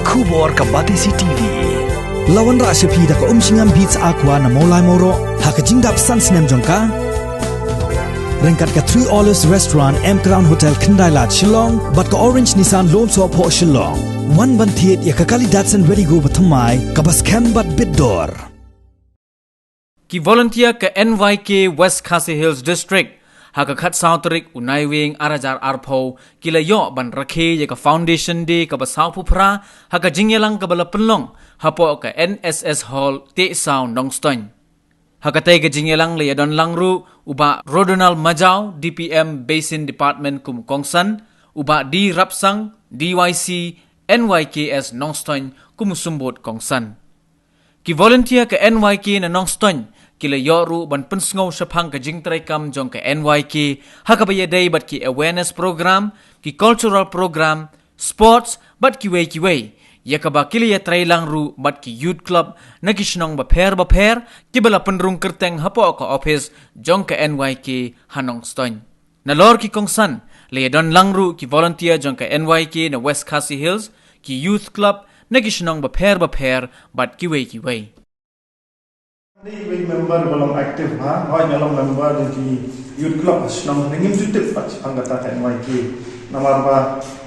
Kubor Kabate si TV. Lawan rasa pi da ka singam beats aqua na molai moro haka jingdap sans nem jongka. Rengkat ka 3 Olives Restaurant M Crown Hotel Kendai Lat Shillong bat ka Orange Nissan Loan So Po Shillong. One ban thiet ya ka kali Datsun Ready Go bathamai ka bas cam bat bidor. Ki volunteer ke NYK West Khasi Hills District haka khat sautrik unai wing arajar arpo kila yo ban rakhe ye ka foundation day ka basau pupra haka jingyelang ka bala penlong hapo ka NSS Hall te sound Nongstoiñ haka te ka jingyelang le don langru uba Rodonal Majau DPM Basin Department kum kongsan uba di Rapsang DYC NYKS Nongstoiñ kum sumbot kongsan ki volunteer ke NYK na Nongstoiñ kila yoru ban pensngau sapang ka jingtrai kam jong ka NYK hakabaya day bat ki awareness program ki cultural program sports bat ki way yakaba kila ya trai lang ru bat ki youth club nagishnong ba pher ki bala penrung kerteng hapo ka office jong ka NYK Nongstoiñ na lor ki kongsan le don lang ru ki volunteer jong ka NYK na West Khasi Hills ki youth club nagishnong ba pher bat ki way Ini member belum aktif ha, hoi belum member di youth club senang dengan tutup pas anggota NYK. Namar ba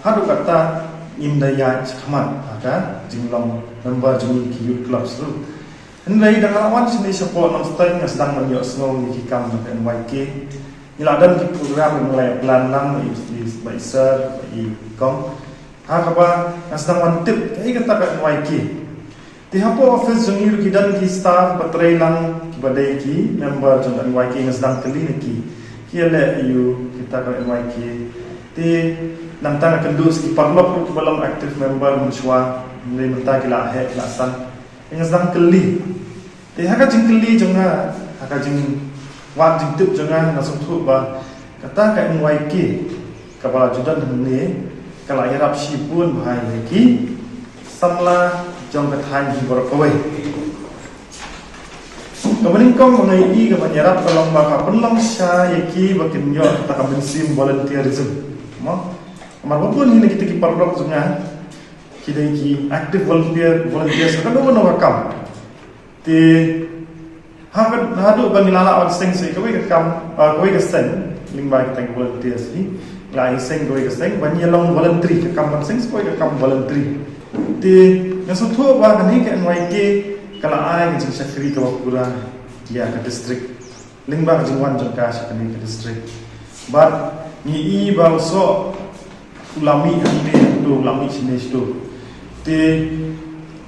hadu kata imdaya kaman ada jinglong member jumi di youth club seru. Hendak dengan awan sini support Nongstoiñ yang sedang menyok snow di kam NYK. Niladan di program mulai pelan-pelan di Baiser di Kong. Hakaba yang sedang mantip kayak kata NYK. Di hapo office jengir kidan ki staff batrai lang ki badai ki member jong NYK yang sedang keli ki kiale you kita ke NYK ti nantang kendus ki parlok ki balam aktif member muswa mulai menta ki la he lasan yang sedang keli ti haka jing keli jonga haka jing wat jing tip jonga nasum thu ba kata ke NYK kabala judan ne kala yarap sipun bahai ki samla jong kathan di borokoi kemudian kau mengenai i kemenyerap tolong baka penlong sya yaki bakin yo tak bensim volunteerism mo amar pun ini kita ki parlok sunga kita ki active volunteer kan no kam ti hadu bangilala on sing se koi kam koi ka sen lingba kita volunteer si lai sing koi ka sing banyelong voluntary ka kam sing koi ka kam voluntary ti yang suatu bahagian ini ke NYK kalau ai ke Syakri ke Wakura dia ke distrik Lingbang jengwan jengka Syakri ke distrik but ni i balso ulami ande tu ulami sini tu ti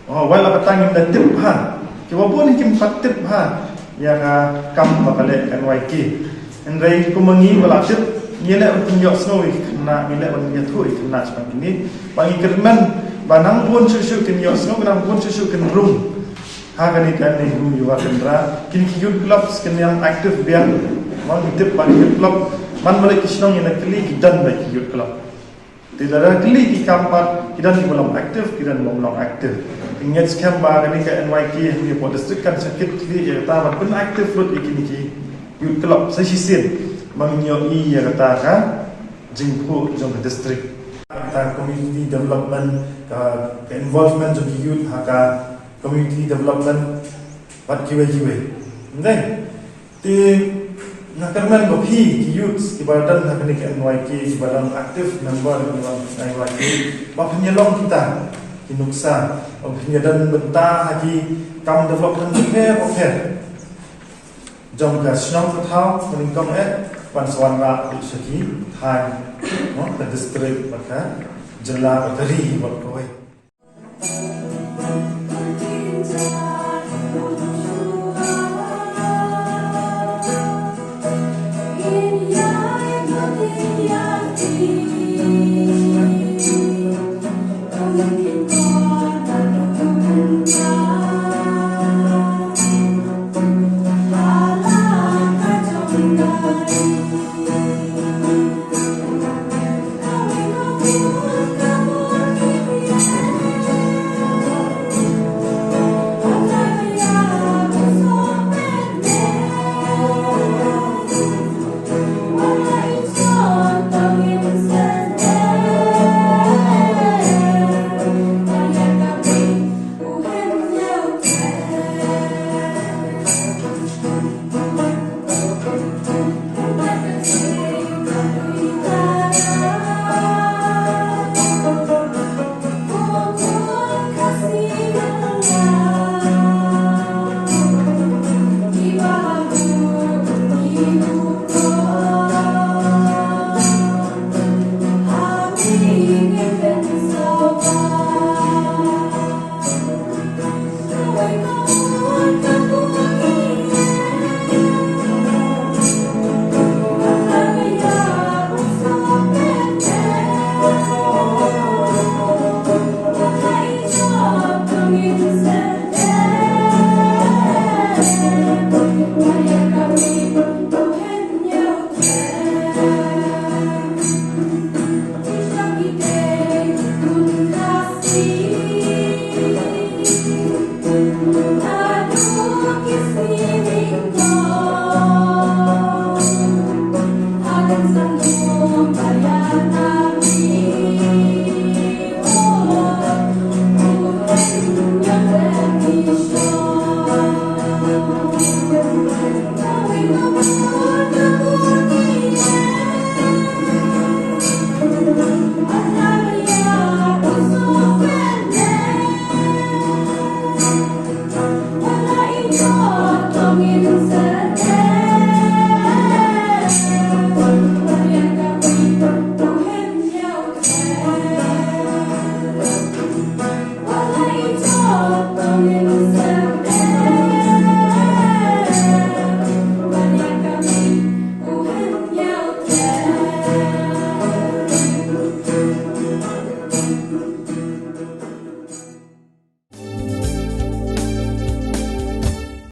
wala katang im tip ha ke wabon kim patip ha yang kam bakale NYK endrai ko mangi wala tip niela unyo snow kena niela unyo thu kena seperti ini pangi kerman banang pun susu kin yo snow banang pun susu kin room ha kan ni room yo kendra kin youth club kin yang aktif biang mau ditip bagi youth club man balik kisnong yang kali kidan bagi youth club tidak ada kali di kampat kidan belum aktif kidan belum aktif ingat scam ba kan ke NYK ni po district kan sakit kali ya kata pun aktif lut ikini ki youth club sesisin mangnyo i ya kata ka jingpu jong district tentang community development ke involvement of the youth haka community development wat kiwe then ti nakarman bopi youth ibadan haka ni NYK ibadan aktif member NYK bapanyalong kita kinuksa obnyadan benta haki kam development fair jom ka snong thau meningkong panswan ra saki thai no the district maka jela bateri bakoi see.